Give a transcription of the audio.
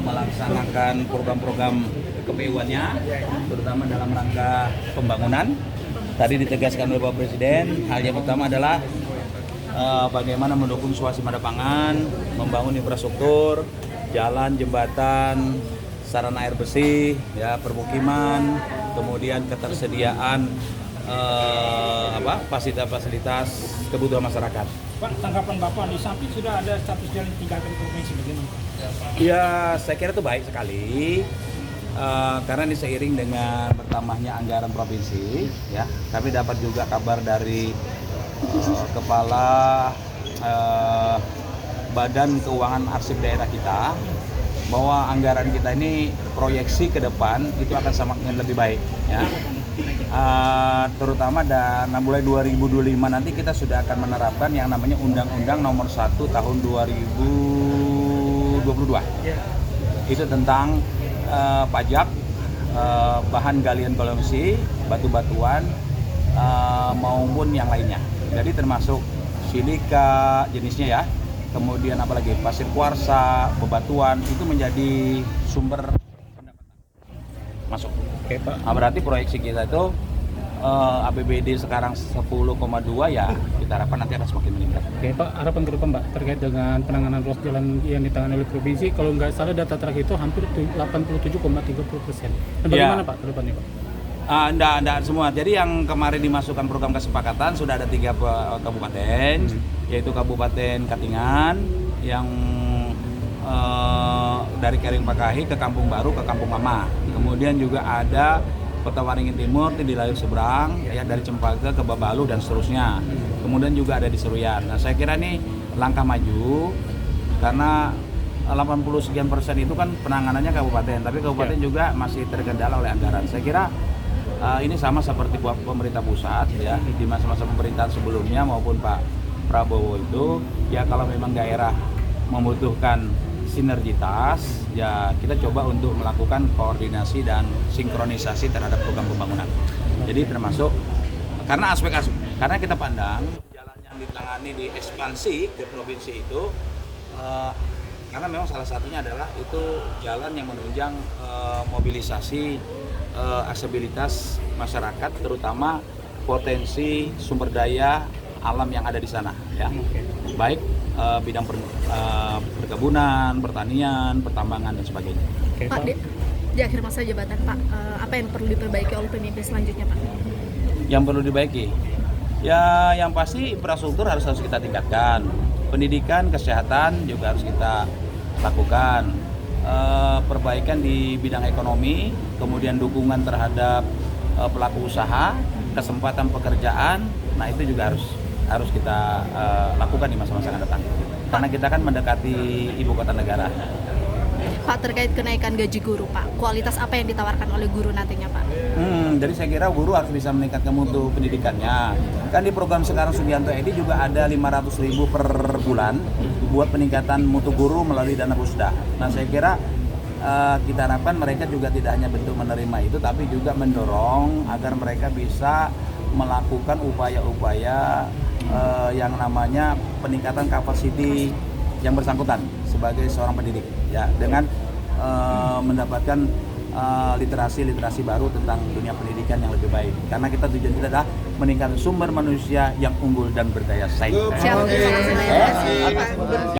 melaksanakan program-program KPU-nya, terutama dalam rangka pembangunan. Tadi ditegaskan oleh Bapak Presiden, hal yang pertama adalah bagaimana mendukung swasembada pangan, membangun infrastruktur, jalan, jembatan, sarana air bersih, ya, permukiman, kemudian ketersediaan fasilitas-fasilitas kebutuhan masyarakat. Pak, tanggapan Bapak di samping sudah ada status jalan ditinggalkan provinsi, bagaimana? Ya, saya kira itu baik sekali. Karena ini seiring dengan bertambahnya anggaran provinsi, ya, kami dapat juga kabar dari kepala Badan Keuangan Arsip Daerah kita bahwa anggaran kita ini proyeksi ke depan itu akan semakin lebih baik, ya. Terutama mulai 2025 nanti kita sudah akan menerapkan yang namanya Undang-Undang Nomor 1 Tahun 2022. Itu tentang pajak, bahan galian koloniasi, batu-batuan, maupun yang lainnya. Jadi termasuk silika jenisnya, ya, kemudian apalagi pasir kuarsa, bebatuan, itu menjadi sumber pendapatan masuk. Oke, Pak. Berarti proyeksi kita itu APBD sekarang 10,2, ya, kita harapkan nanti akan semakin meningkat. Oke, Pak, harapan ke depan, Pak, terkait dengan penanganan ruas jalan yang ditangani oleh provinsi, kalau nggak salah data terakhir itu hampir 87,30%. Bagaimana, Pak, ke depannya, Pak? Enggak semua. Jadi yang kemarin dimasukkan program kesepakatan sudah ada 3 kabupaten, yaitu Kabupaten Katingan yang dari Kering Pakahi ke Kampung Baru ke Kampung Mama. Kemudian juga ada Kota Waringin Timur di layar seberang, ya, dari Cempaka ke Babalu dan seterusnya. Kemudian juga ada di Seruyan. Nah, saya kira ini langkah maju karena 80% itu kan penanganannya kabupaten, tapi kabupaten juga masih terkendala oleh anggaran. Saya kira ini sama seperti pemerintah pusat, ya, di masa-masa pemerintahan sebelumnya maupun Pak Prabowo itu, ya, kalau memang daerah membutuhkan sinergitas, ya, kita coba untuk melakukan koordinasi dan sinkronisasi terhadap program pembangunan. Jadi termasuk karena karena kita pandang jalan yang ditangani di ekspansi ke provinsi itu karena memang salah satunya adalah itu jalan yang menunjang mobilisasi aksesibilitas masyarakat, terutama potensi sumber daya alam yang ada di sana, ya, baik bidang perkebunan, pertanian, pertambangan dan sebagainya. Oke, Pak, di akhir masa jabatan, Pak, apa yang perlu diperbaiki oleh pemimpin selanjutnya, Pak? Yang perlu diperbaiki, ya, yang pasti infrastruktur harus kita tingkatkan, pendidikan, kesehatan juga harus kita lakukan, perbaikan di bidang ekonomi, kemudian dukungan terhadap pelaku usaha, kesempatan pekerjaan, nah itu juga harus kita lakukan di masa-masa yang datang. Karena kita kan mendekati ibu kota negara. Pak, terkait kenaikan gaji guru, Pak, kualitas apa yang ditawarkan oleh guru nantinya, Pak? Jadi saya kira guru harus bisa meningkatkan mutu pendidikannya. Kan di program sekarang Sugianto Edi juga ada 500.000 per bulan buat peningkatan mutu guru melalui dana Pusda. Nah, saya kira kita harapkan mereka juga tidak hanya bentuk menerima itu, tapi juga mendorong agar mereka bisa melakukan upaya-upaya yang namanya peningkatan kapasiti yang bersangkutan sebagai seorang pendidik, ya, dengan mendapatkan literasi baru tentang dunia pendidikan yang lebih baik. Karena kita tujuan kita adalah meningkatkan sumber manusia yang unggul dan berdaya saing. Siap.